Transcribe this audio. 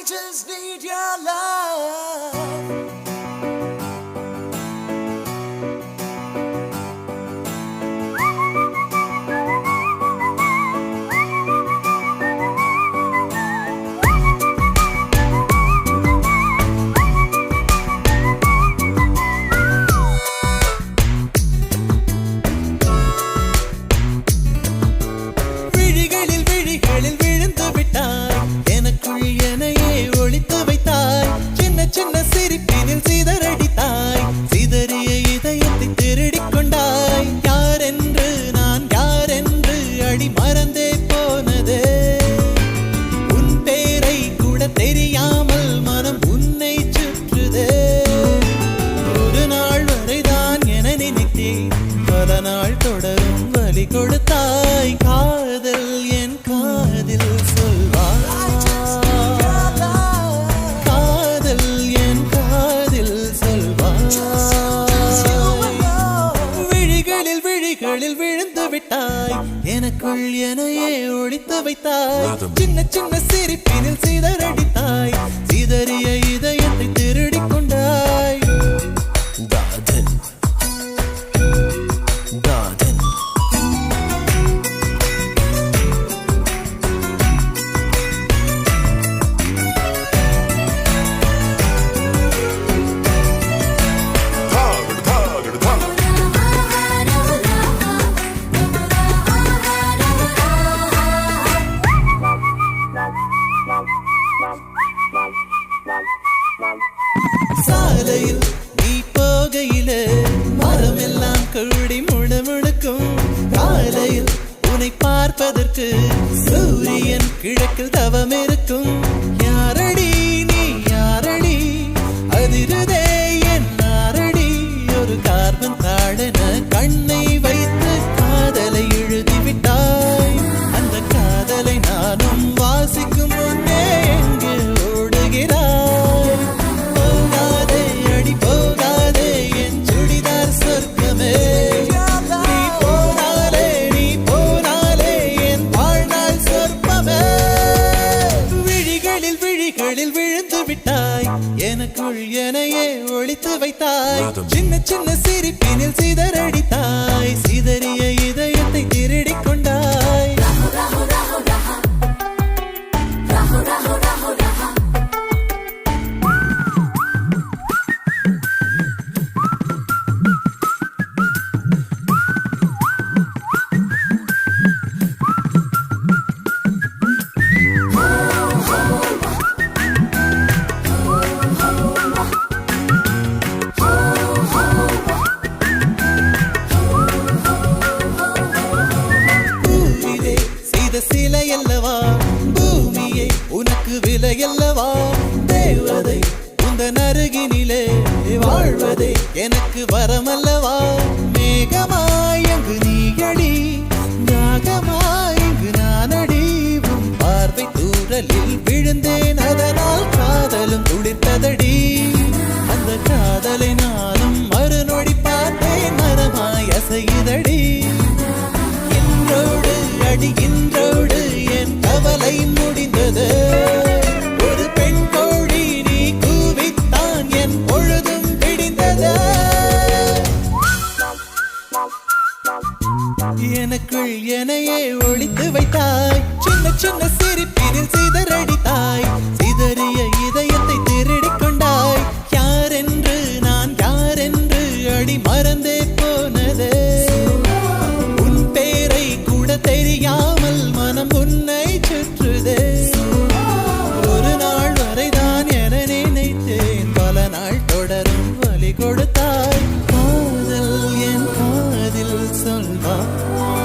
just need your love. சின்ன சிரிப்பினில் சிதறடித்தாய் சிதறிய இதயத்தை திருடிக் கொண்டாய் யாரென்று நான் யாரென்று அடி மறந்தே போனதே உன் பேரை கூட தெரியாமல் மனம் உன்னை சுற்றுதே ஒரு நாள் வரைதான் என நினைத்தேன் பல நாள் தொடரும் வலி கொடுத்தாய் காதல் என் காதில் சொல்வாய் விழுந்து விட்டாய் எனக்குள் எனையே ஒழித்து வைத்தாய் சின்ன சின்ன சிரிப்பினில் சிதறடித்தாய் சிதறிய இதயத்தை திருடிக் கொண்டாய் காதல் காதல் சாலையில் நீ போகையிலே மரமெல்லாம் கூடி முழுமுழுக்கும் காலையில் உன்னை பார்ப்பதற்கு சூரியன் கிழக்கில் தவம் இருக்கும் யாரடி நீ யாரடி அதிருதே என் நாரடி ஒரு கார்பன் தாழன கண்ணை வைத்து காதலை எழுதிவிட்டாய் அந்த காதலை நானும் வாசிக்கும் முன்னே எங்கே ஓடுகிறாய் விழுந்து விட்டாய் எனக்குள் எனையே ஒழித்து வைத்தாய் சின்ன சின்ன சிரிப்பினில் சிதறடித்தாய் சிதறிய இதயத்தை திருடிக் கொண்டாய் சிலை அல்லவா பூமியை உனக்கு விலை அல்லவா தேவதை உந்தன் அருகினிலே வாழ்வதே எனக்கு வரமல்லவா மேகமாய் அங்கு நீயடி நாகமாய் இங்கு நானடி உன் பார்வை தூரலில் விழுந்தேன் அதனால் காதலும் துளிர்த்ததடி அந்த காதலை நானும் மறுநொடி பார்த்தேன் மரமாய் அசையுதடி இன்றோடு அடிகின்றோடு என் கவலை முடிந்தது ஒரு பெண் கோழி நீ கூவித்தான் என் பொழுதும் பிடிந்தது எனக்குள் எனையே ஒழித்து வைத்தாய் சின்ன சின்ன சிரிப்பினில் சிதறடித்தாய் சிதறிய இதயத்தை திருடிக் கொண்டாய் யாரென்று நான் யாரென்று அடி மறந்தே போனதே உன் பேரை கூட தெரியாமல் மனம் உன்னை சுற்றுதே ஒரு நாள் வரைதான் என நினைத்தேன் பல நாள் தொடரும் வலி கொடுத்தாய் காதல் என் காதில் சொல்வாய்